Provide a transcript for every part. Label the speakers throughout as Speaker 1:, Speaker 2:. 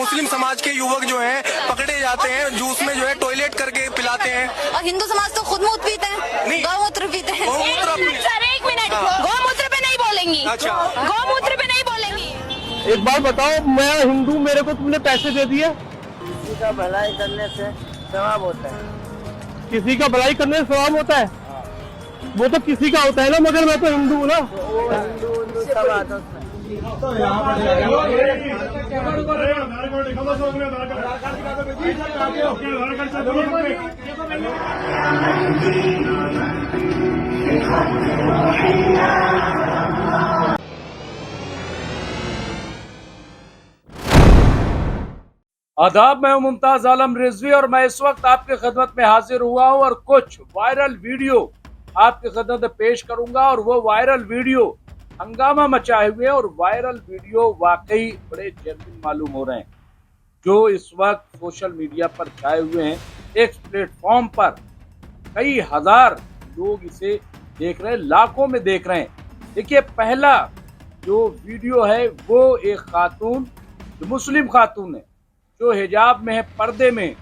Speaker 1: मुस्लिम समाज के युवक जो हैं पकड़े जाते हैं, जूस में जो है टॉयलेट करके पिलाते हैं।
Speaker 2: और हिंदू समाज तो खुद मूत्र पीते हैं,
Speaker 1: नहीं।
Speaker 2: गौमूत्र पीते हैं।
Speaker 3: सर एक मिनट, गौमूत्र पे नहीं बोलेंगी।
Speaker 1: अच्छा।
Speaker 3: गौमूत्र पे नहीं बोलेंगी।
Speaker 4: एक बात बताओ, मैं हिंदू, मेरे को तुमने पैसे दे दिए?
Speaker 5: किसी का भलाई करने से सवाब होता है।
Speaker 4: किसी का भलाई करने से सवाब होता है? वो तो किसी का होता है ना, मगर मैं तो हिंदू हूँ ना।
Speaker 5: वो हिंदू सब आता है उसमें।
Speaker 6: आदाब, मैं हूं मुमताज आलम रिजवी और मैं इस वक्त आपके खिदमत में हाजिर हुआ हूं और कुछ वायरल वीडियो आपके खिदमत में पेश करूंगा। और वो वायरल वीडियो हंगामा मचाए हुए और वायरल वीडियो वाकई बड़े जेन्युइन मालूम हो रहे हैं, जो इस वक्त सोशल मीडिया पर छाए हुए हैं। एक प्लेटफॉर्म पर कई हजार लोग इसे देख रहे हैं, लाखों में देख रहे हैं। देखिए, पहला जो वीडियो है वो एक खातून, जो मुस्लिम खातून है, जो हिजाब में है, पर्दे में,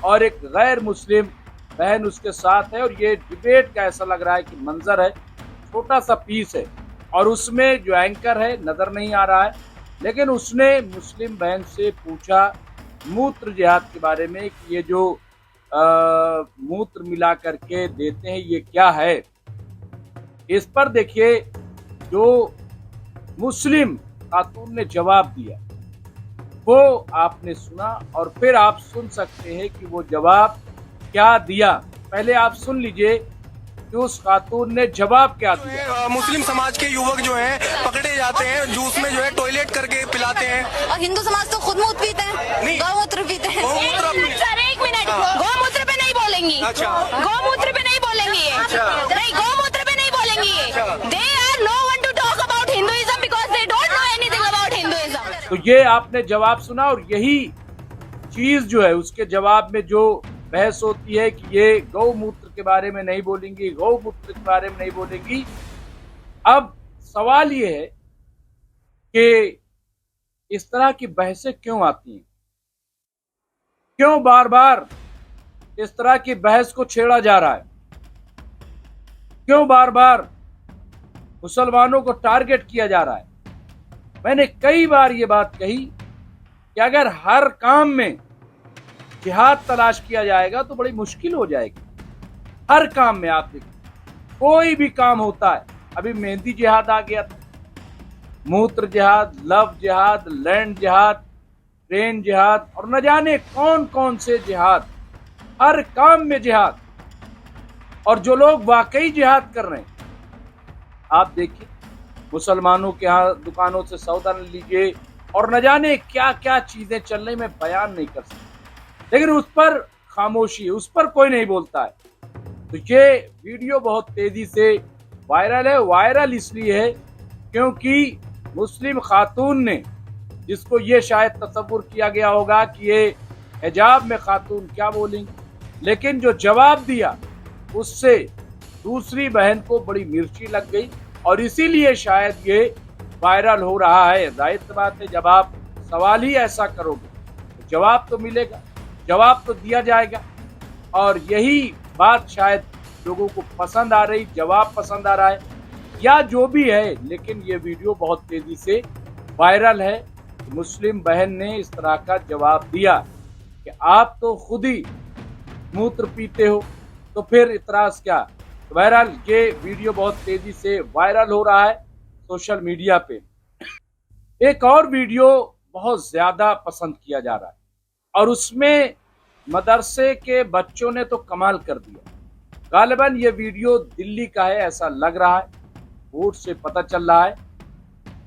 Speaker 6: और एक गैर मुस्लिम बहन उसके साथ है। और ये डिबेट का ऐसा लग रहा है कि मंजर है, छोटा सा पीस है और उसमें जो एंकर है नजर नहीं आ रहा है, लेकिन उसने मुस्लिम बहन से पूछा मूत्र जिहाद के बारे में कि ये जो मूत्र मिला करके देते हैं ये क्या है। इस पर देखिए जो मुस्लिम खातून ने जवाब दिया वो आपने सुना और फिर आप सुन सकते हैं कि वो जवाब क्या दिया। पहले आप सुन लीजिए कि उस खातून ने जवाब क्या दिया।
Speaker 1: मुस्लिम समाज के युवक जो हैं पकड़े जाते हैं, जूस में जो है टॉयलेट करके पिलाते हैं।
Speaker 2: और हिंदू समाज तो खुद मूत्र पीते हैं,
Speaker 1: नहीं।
Speaker 2: गौमूत्र पीते हैं।
Speaker 3: सर एक मिनट, गौमूत्र पे नहीं बोलेंगी।
Speaker 1: अच्छा।
Speaker 3: गौमूत्र पे नहीं बोलेंगी। नहीं, गौमूत्र पे नहीं बोलेंगी। They are no one to talk about Hinduism because they don't know anything about Hinduism.
Speaker 6: तो ये आपने जवाब सुना और यही चीज जो है उसके जवाब में जो बहस होती है कि ये गौमूत्र के बारे में नहीं बोलेंगी, गौमूत्र के बारे में नहीं बोलेंगी। अब सवाल ये है कि इस तरह की बहसें क्यों आती हैं, क्यों बार बार इस तरह की बहस को छेड़ा जा रहा है, क्यों बार बार मुसलमानों को टारगेट किया जा रहा है। मैंने कई बार ये बात कही कि अगर हर काम में जिहाद तलाश किया जाएगा तो बड़ी मुश्किल हो जाएगी। हर काम में आप देखिए, कोई भी काम होता है, अभी मेहंदी जिहाद आ गया था, मूत्र जिहाद, लव जिहाद, लैंड जिहाद, ट्रेन जिहाद और न जाने कौन कौन से जिहाद, हर काम में जिहाद। और जो लोग वाकई जिहाद कर रहे हैं, आप देखिए मुसलमानों के यहाँ दुकानों से सौदा न लीजिए और न जाने क्या क्या चीजें चल रही, मैं बयान नहीं कर सकता, लेकिन उस पर खामोशी है, उस पर कोई नहीं बोलता है। तो ये वीडियो बहुत तेजी से वायरल है। वायरल इसलिए है क्योंकि मुस्लिम खातून ने, जिसको ये शायद तसव्वुर किया गया होगा कि ये हिजाब में खातून क्या बोलेंगी, लेकिन जो जवाब दिया उससे दूसरी बहन को बड़ी मिर्ची लग गई और इसीलिए शायद ये वायरल हो रहा है। जाहिर सी बात है, जब आप सवाल ही ऐसा करोगे तो जवाब तो मिलेगा, जवाब तो दिया जाएगा। और यही बात शायद लोगों को पसंद आ रही, जवाब पसंद आ रहा है या जो भी है, लेकिन ये वीडियो बहुत तेजी से वायरल है। मुस्लिम बहन ने इस तरह का जवाब दिया कि आप तो खुद ही मूत्र पीते हो, तो फिर इतराज क्या। बहरहाल ये वीडियो बहुत तेजी से वायरल हो रहा है सोशल मीडिया पे। एक और वीडियो बहुत ज्यादा पसंद किया जा रहा है और उसमें मदरसे के बच्चों ने तो कमाल कर दिया। गालिबन ये वीडियो दिल्ली का है ऐसा लग रहा है, बोर्ड से पता चल रहा है।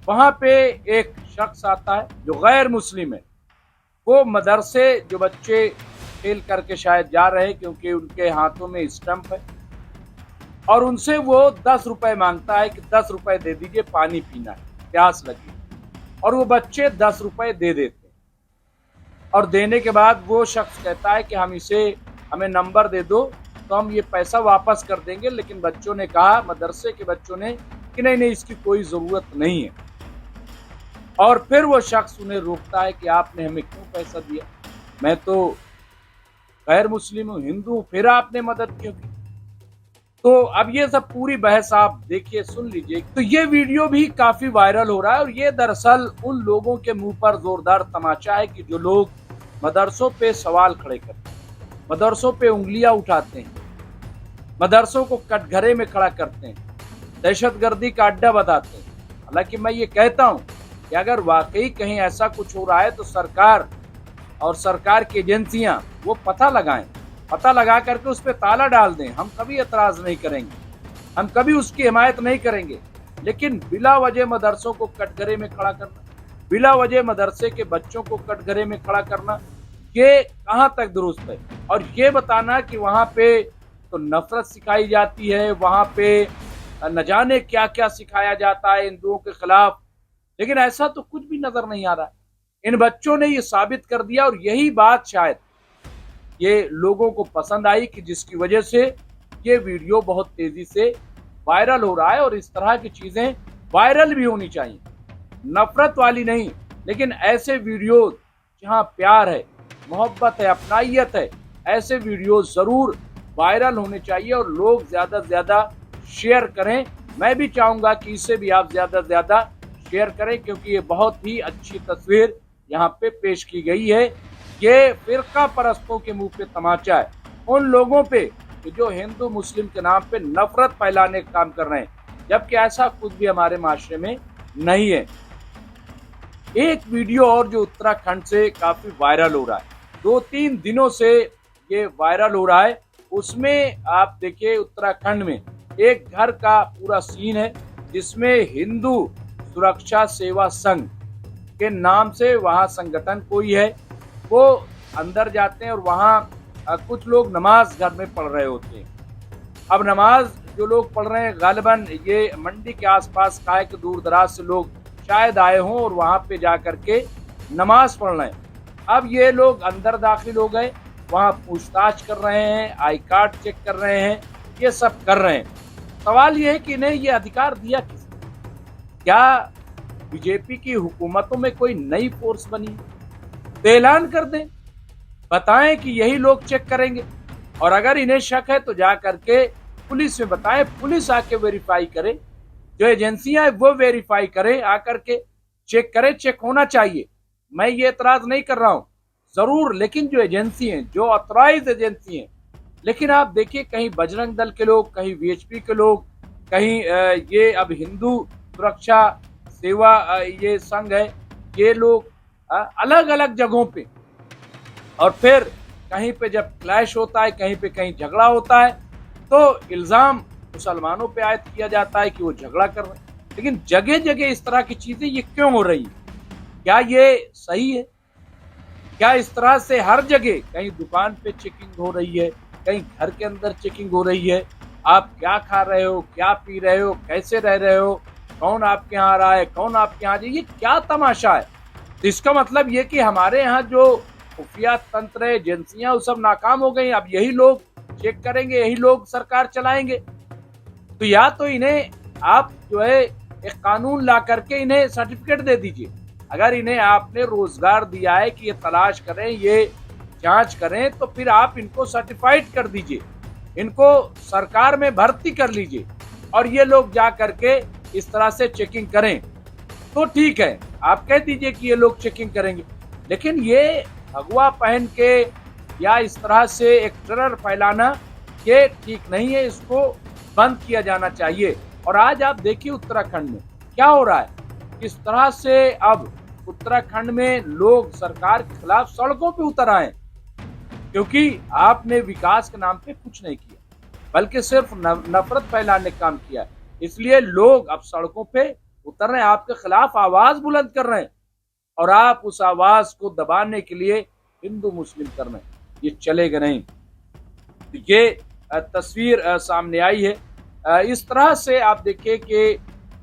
Speaker 6: वहां पे एक शख्स आता है जो गैर मुस्लिम है, वो मदरसे जो बच्चे खेल करके शायद जा रहे हैं क्योंकि उनके हाथों में स्टंप है, और उनसे वो 10 रुपए मांगता है कि 10 रुपए दे दीजिए, पानी पीना है, प्यास लगी। और वो बच्चे 10 रुपए दे देते हैं और देने के बाद वो शख्स कहता है कि हमें नंबर दे दो तो हम ये पैसा वापस कर देंगे। लेकिन बच्चों ने कहा, मदरसे के बच्चों ने, कि नहीं इसकी कोई ज़रूरत नहीं है। और फिर वो शख्स उन्हें रोकता है कि आपने हमें क्यों पैसा दिया, मैं तो गैर मुस्लिम हूँ, हिंदू हूँ, फिर आपने मदद क्यों की। तो अब ये सब पूरी बहस आप देखिए, सुन लीजिए। तो ये वीडियो भी काफी वायरल हो रहा है और ये दरअसल उन लोगों के मुंह पर जोरदार तमाचा है कि जो लोग मदरसों पे सवाल खड़े करते हैं, मदरसों पे उंगलियां उठाते हैं, मदरसों को कटघरे में खड़ा करते हैं, दहशतगर्दी का अड्डा बताते हैं। हालांकि मैं ये कहता हूं कि अगर वाकई कहीं ऐसा कुछ हो रहा है तो सरकार और सरकार की एजेंसियां वो पता लगाएं, पता लगा करके उस पर ताला डाल दें। हम कभी एतराज नहीं करेंगे, हम कभी उसकी हिमायत नहीं करेंगे, लेकिन बिला वजह मदरसों को कटघरे में खड़ा करना, बिला वजह मदरसे के बच्चों को कटघरे में खड़ा करना, ये कहाँ तक दुरुस्त है। और ये बताना कि वहाँ पे तो नफरत सिखाई जाती है, वहाँ पे न जाने क्या क्या सिखाया जाता है हिंदुओं के खिलाफ, लेकिन ऐसा तो कुछ भी नजर नहीं आ रहा है। इन बच्चों ने ये साबित कर दिया और यही बात शायद ये लोगों को पसंद आई कि जिसकी वजह से ये वीडियो बहुत तेजी से वायरल हो रहा है। और इस तरह की चीजें वायरल भी होनी चाहिए, नफरत वाली नहीं, लेकिन ऐसे वीडियो जहां प्यार है, मोहब्बत है, अपनाइयत है, ऐसे वीडियो जरूर वायरल होने चाहिए और लोग ज्यादा से ज्यादा शेयर करें। मैं भी चाहूंगा कि इसे भी आप ज्यादा से ज्यादा शेयर करें, क्योंकि ये बहुत ही अच्छी तस्वीर यहाँ पे पेश की गई है। ये फिरका परस्तों के मुंह पे तमाचा है, उन लोगों पे कि जो हिंदू मुस्लिम के नाम पे नफरत फैलाने का काम कर रहे हैं, जबकि ऐसा कुछ भी हमारे माशरे में नहीं है। एक वीडियो और जो उत्तराखंड से काफी वायरल हो रहा है, 2-3 दिनों से ये वायरल हो रहा है, उसमें आप देखिए उत्तराखंड में एक घर का पूरा सीन है जिसमें हिंदू सुरक्षा सेवा संघ के नाम से वहाँ संगठन कोई है, वो अंदर जाते हैं और वहाँ कुछ लोग नमाज घर में पढ़ रहे होते हैं। अब नमाज जो लोग पढ़ रहे हैं गालिबन ये मंडी के आसपास का है कि दूर दराज से लोग शायद आए हों और वहाँ पे जा करके नमाज पढ़ रहे हैं। अब ये लोग अंदर दाखिल हो गए, वहाँ पूछताछ कर रहे हैं, आई कार्ड चेक कर रहे हैं, ये सब कर रहे हैं। सवाल ये है कि इन्हें ये अधिकार दिया किसने? क्या बीजेपी की हुकूमतों में कोई नई फोर्स बनी? तो ऐलान कर दें, बताएं कि यही लोग चेक करेंगे, और अगर इन्हें शक है तो जा करके पुलिस में बताएं, पुलिस आके वेरीफाई करे, जो एजेंसियां हैं वो वेरीफाई करें, आकर के चेक करें, चेक होना चाहिए। मैं ये एतराज नहीं कर रहा हूं जरूर, लेकिन जो एजेंसी हैं, जो ऑथराइज एजेंसी हैं, लेकिन आप देखिए कहीं बजरंग दल के लोग, कहीं वीएचपी के लोग, कहीं ये अब हिंदू सुरक्षा सेवा ये संघ है, ये लोग अलग अलग जगहों पे, और फिर कहीं पे जब क्लैश होता है, कहीं पे कहीं झगड़ा होता है, तो इल्जाम मुसलमानों पे आयद किया जाता है कि वो झगड़ा कर रहे हैं। लेकिन जगह जगह इस तरह की चीजें ये क्यों हो रही है? क्या ये सही है? क्या इस तरह से हर जगह, कहीं दुकान पे चेकिंग हो रही है, कहीं घर के अंदर चेकिंग हो रही है, आप क्या खा रहे हो, क्या पी रहे हो, कैसे रह रहे हो, कौन आपके यहाँ आ रहा है, कौन आपके यहाँ, ये क्या तमाशा है? तो इसका मतलब ये कि हमारे यहाँ जो खुफिया तंत्र एजेंसियां वो सब नाकाम हो गई। अब यही लोग चेक करेंगे, यही लोग सरकार चलाएंगे। तो या तो इन्हें आप जो है एक कानून ला करके इन्हें सर्टिफिकेट दे दीजिए। अगर इन्हें आपने रोजगार दिया है कि ये तलाश करें, ये जांच करें, तो फिर आप इनको सर्टिफाइड कर दीजिए, इनको सरकार में भर्ती कर लीजिए, और ये लोग जा करके इस तरह से चेकिंग करें तो ठीक है, आप कह दीजिए कि ये लोग चेकिंग करेंगे। लेकिन ये भगवा पहन के या इस तरह से एक टेरर फैलाना ये ठीक नहीं है, इसको बंद किया जाना चाहिए। और आज आप देखिए उत्तराखंड में क्या हो रहा है, किस तरह से अब उत्तराखंड में लोग सरकार के खिलाफ सड़कों पे उतर आए, क्योंकि आपने विकास के नाम पे कुछ नहीं किया, बल्कि सिर्फ नफरत फैलाने का काम किया। इसलिए लोग अब सड़कों पे उतर रहे हैं, आपके खिलाफ आवाज बुलंद कर रहे हैं, और आप उस आवाज को दबाने के लिए हिंदू मुस्लिम कर रहे हैं। ये चलेगा नहीं। ये तस्वीर सामने आई है। इस तरह से आप देखिए कि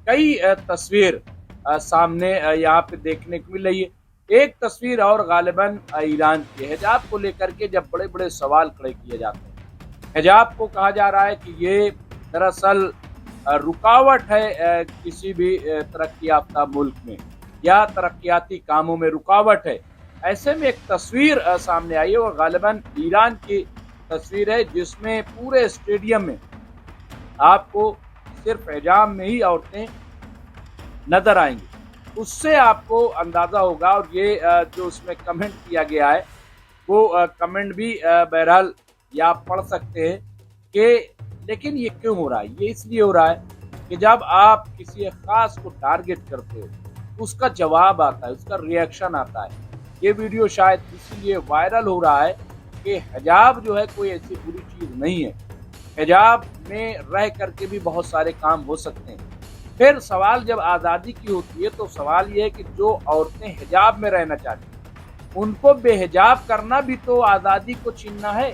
Speaker 6: कई तस्वीर सामने यहाँ पे देखने को मिल रही है। एक तस्वीर और गालिबन ईरान की हिजाब को लेकर के जब बड़े बड़े सवाल खड़े किए जाते हैं। हिजाब को कहा जा रहा है कि ये दरअसल रुकावट है किसी भी तरक्की याफ्ता मुल्क में। या तरक्याती कामों में रुकावट है। ऐसे में एक तस्वीर सामने आई है, वो गालिबन ईरान की तस्वीर है, जिसमें पूरे स्टेडियम में आपको सिर्फ हिजाब में ही औरतें नजर आएंगी। उससे आपको अंदाजा होगा, और ये जो उसमें कमेंट किया गया है वो कमेंट भी बहरहाल या आप पढ़ सकते हैं कि लेकिन ये क्यों हो रहा है। ये इसलिए हो रहा है कि जब आप किसी खास को टारगेट करते हो उसका जवाब आता है, उसका रिएक्शन आता है। ये वीडियो शायद इसीलिए वायरल हो रहा है कि हिजाब जो है कोई ऐसी बुरी चीज़ नहीं है, हिजाब में रह करके भी बहुत सारे काम हो सकते हैं। फिर सवाल जब आज़ादी की होती है तो सवाल ये है कि जो औरतें हिजाब में रहना चाहती हैं उनको बेहिजाब करना भी तो आज़ादी को छीनना है।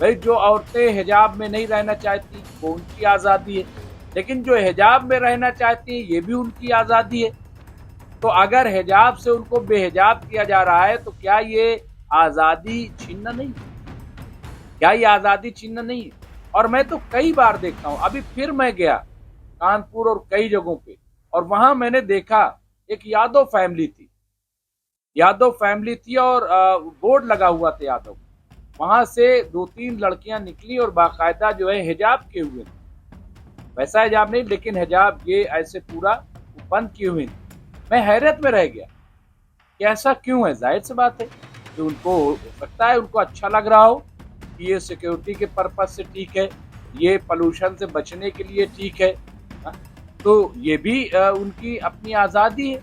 Speaker 6: भाई जो औरतें हिजाब में नहीं रहना चाहती वो उनकी आज़ादी है, लेकिन जो हिजाब में रहना चाहती है ये भी उनकी आज़ादी है। तो अगर हिजाब से उनको बेहिजाब किया जा रहा है तो क्या ये आज़ादी छीनना नहीं है? क्या ये आज़ादी छीनना नहीं है? और मैं तो कई बार देखता हूँ, अभी फिर मैं गया कानपुर और कई जगहों पे, और वहां मैंने देखा एक यादव फैमिली थी और बोर्ड लगा हुआ था यादव। वहां से 2-3 लड़कियां निकली और बाकायदा जो है हिजाब किए हुए थे, वैसा हिजाब नहीं लेकिन हिजाब ये ऐसे पूरा बंद किए हुए थे। मैं हैरत में रह गया कि ऐसा क्यों है। जाहिर सी बात है कि उनको हो सकता है उनको अच्छा लग रहा हो कि ये सिक्योरिटी के पर्पज से ठीक है, ये पोल्यूशन से बचने के लिए ठीक है, तो ये भी उनकी अपनी आज़ादी है।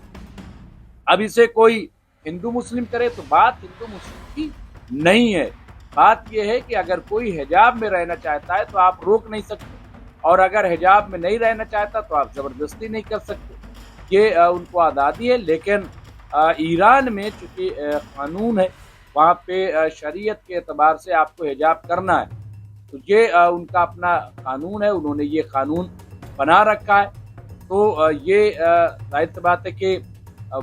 Speaker 6: अब इसे कोई हिंदू मुस्लिम करे तो बात हिंदू मुस्लिम की नहीं है। बात यह है कि अगर कोई हिजाब में रहना चाहता है तो आप रोक नहीं सकते, और अगर हिजाब में नहीं रहना चाहता तो आप ज़बरदस्ती नहीं कर सकते। ये उनको आज़ादी है। लेकिन ईरान में चूँकि कानून है, वहाँ पे शरीयत के एतबार से आपको हिजाब करना है, तो ये उनका अपना कानून है, उन्होंने ये कानून बना रखा है। तो ये जाहिर सी बात है कि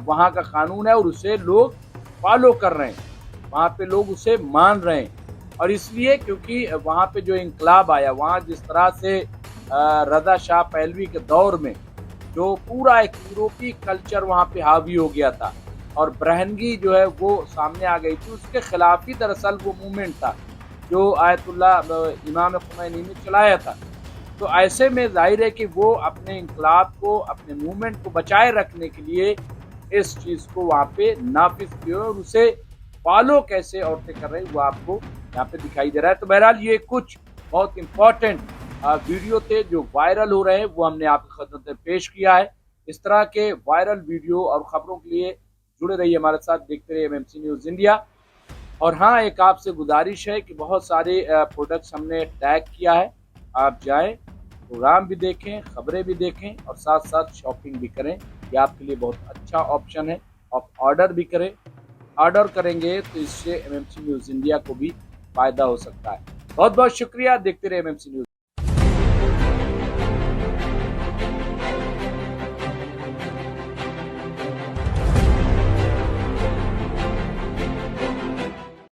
Speaker 6: वहाँ का कानून है और उसे लोग फॉलो कर रहे हैं, वहाँ पे लोग उसे मान रहे हैं। और इसलिए क्योंकि वहाँ पे जो इंकलाब आया, वहाँ जिस तरह से रज़ा शाह पहलवी के दौर में जो पूरा एक यूरोपीय कल्चर वहाँ पे हावी हो गया था और बरहनगी जो है वो सामने आ गई थी, उसके खिलाफ ही दरअसल वो मूवमेंट था जो आयतुल्लाह इमाम खुमैनी ने चलाया था। तो ऐसे में जाहिर है कि वो अपने इंकलाब को, अपने मूवमेंट को बचाए रखने के लिए इस चीज़ को वहाँ पे नाफिज किए और उसे फॉलो कैसे औरतें कर रही वो आपको यहाँ पे दिखाई दे रहा है। तो बहरहाल ये कुछ बहुत इम्पोर्टेंट वीडियो थे जो वायरल हो रहे हैं, वो हमने आपकी खिदमत में पेश किया है। इस तरह के वायरल वीडियो और ख़बरों के लिए जुड़े रहिए हमारे साथ, देखते रहिए एमएमसी न्यूज़ इंडिया। और हाँ, एक आपसे गुजारिश है कि बहुत सारे प्रोडक्ट्स हमने टैग किया है, आप जाएं, प्रोग्राम भी देखें, खबरें भी देखें और साथ साथ शॉपिंग भी करें। ये आपके लिए बहुत अच्छा ऑप्शन है। आप ऑर्डर भी करें, ऑर्डर करेंगे तो इससे एमएमसी न्यूज़ इंडिया को भी फ़ायदा हो सकता है। बहुत बहुत शुक्रिया, देखते रहे एमएमसी न्यूज़।